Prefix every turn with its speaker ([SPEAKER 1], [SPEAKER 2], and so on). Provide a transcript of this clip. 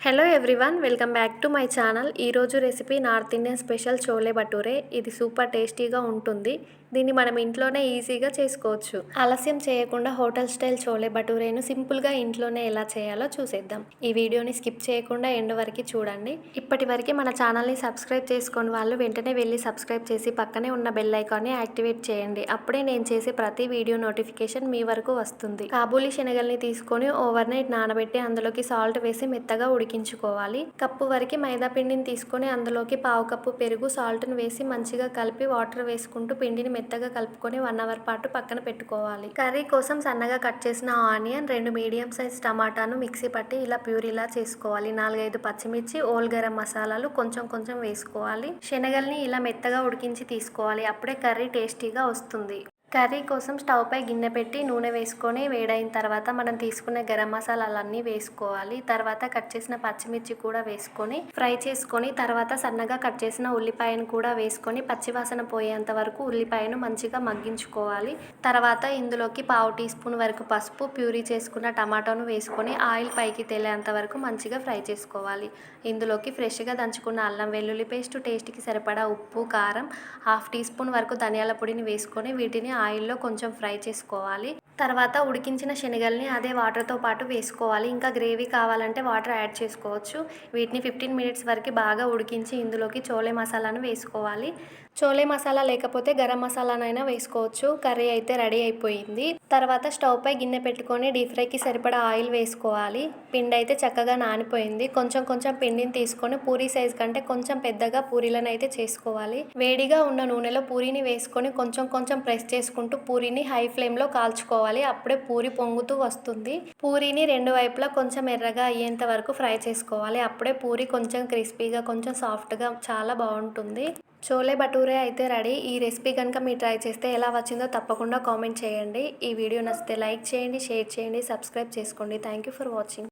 [SPEAKER 1] Hello everyone, welcome back to my channel. ఈరోజు recipe north Indian special chole bhature. ఇది super టేస్టీగా ఉంటుంది. దీన్ని మనం ఇంట్లోనే ఈజీగా చేసుకోవచ్చు. ఆలస్యం చేయకుండా హోటల్ స్టైల్ చోలే భటూరేను సింపుల్గా ఇంట్లోనే ఎలా చేయాలో చూసేద్దాం. ఈ వీడియోని స్కిప్ చేయకుండా ఎండ్ వరకు చూడండి. ఇప్పటి వరకు మన ఛానల్ని సబ్స్క్రైబ్ చేసుకొని వాళ్ళు వెంటనే వెళ్ళి సబ్స్క్రైబ్ చేసి పక్కనే ఉన్న బెల్ ఐకాన్ని యాక్టివేట్ చేయండి. అప్పుడే నేను చేసే ప్రతి వీడియో నోటిఫికేషన్ మీ వరకు వస్తుంది. కాబూలీ శనగల్ని తీసుకొని ఓవర్ నైట్ నానబెట్టి అందులోకి సాల్ట్ వేసి మెత్తగా ఉడికించుకోవాలి. కప్పు వరకు మైదా పిండిని తీసుకొని అందులోకి పావు కప్పు పెరుగు, సాల్ట్ని వేసి మంచిగా కలిపి వాటర్ వేసుకుంటూ పిండిని మెత్తగా కలుపుకొని 1 అవర్ పాటు పక్కన పెట్టుకోవాలి. కర్రీ కోసం సన్నగా కట్ చేసిన ఆనియన్, 2 మీడియం సైజ్ టమాటాను మిక్సీ పట్టి ఇలా ప్యూరీలా చేసుకోవాలి. 4-5 పచ్చిమిర్చి, ఓల్ గరం మసాలాలు కొంచెం కొంచెం వేసుకోవాలి. శనగల్ని ఇలా మెత్తగా ఉడికించి తీసుకోవాలి. అప్పుడే కర్రీ టేస్టీగా వస్తుంది. కర్రీ కోసం స్టవ్ పై గిన్నె పెట్టి నూనె వేసుకొని వేడైన తర్వాత మనం తీసుకునే గరం మసాలాలన్నీ వేసుకోవాలి. తర్వాత కట్ చేసిన పచ్చిమిర్చి కూడా వేసుకొని ఫ్రై చేసుకొని తర్వాత సన్నగా కట్ చేసిన ఉల్లిపాయను కూడా వేసుకొని పచ్చివాసన పోయేంత వరకు ఉల్లిపాయను మంచిగా మగ్గించుకోవాలి. తర్వాత ఇందులోకి పావు టీ స్పూన్ వరకు పసుపు, ప్యూరీ చేసుకున్న టమాటాను వేసుకొని ఆయిల్ పైకి తేలేంత వరకు మంచిగా ఫ్రై చేసుకోవాలి. ఇందులోకి ఫ్రెష్గా దంచుకున్న అల్లం వెల్లుల్లి పేస్ట్, టేస్ట్కి సరిపడా ఉప్పు, కారం, హాఫ్ టీ స్పూన్ వరకు ధనియాల పొడిని వేసుకొని వీటిని ఆయిల్లో కొంచెం ఫ్రై చేసుకోవాలి. తర్వాత ఉడికించిన శనగల్ని అదే వాటర్తో పాటు వేసుకోవాలి. ఇంకా గ్రేవీ కావాలంటే వాటర్ యాడ్ చేసుకోవచ్చు. వీటిని 15 మినిట్స్ వరకు బాగా ఉడికించి ఇందులోకి చోలే మసాలాను వేసుకోవాలి. చోలే మసాలా లేకపోతే గరం మసాలానైనా వేసుకోవచ్చు. కర్రీ అయితే రెడీ అయిపోయింది. తర్వాత స్టవ్ పై గిన్నె పెట్టుకొని డీప్ ఫ్రైకి సరిపడా ఆయిల్ వేసుకోవాలి. పిండి అయితే చక్కగా నానిపోయింది. కొంచెం కొంచెం పిండిని తీసుకొని పూరీ సైజ్ కంటే కొంచెం పెద్దగా పూరీలను అయితే చేసుకోవాలి. వేడిగా ఉన్న నూనెలో పూరీని వేసుకొని కొంచెం కొంచెం ప్రెస్ చేసుకుంటూ పూరీని హై ఫ్లేమ్లో కాల్చుకోవాలి. అప్పుడే పూరి పొంగుతూ వస్తుంది. పూరీని 2 వైపులా కొంచెం ఎర్రగా అయ్యేంత వరకు ఫ్రై చేసుకోవాలి. అప్పుడే పూరి కొంచెం క్రిస్పీగా, కొంచెం సాఫ్ట్గా చాలా బాగుంటుంది. చోలే భటూరే అయితే రెడీ. ఈ రెసిపీ కనుక మీరు ట్రై చేస్తే ఎలా వచ్చిందో తప్పకుండా కామెంట్ చేయండి. ఈ వీడియో నచ్చితే లైక్ చేయండి, షేర్ చేయండి, సబ్స్క్రైబ్ చేసుకోండి. Thank you for watching.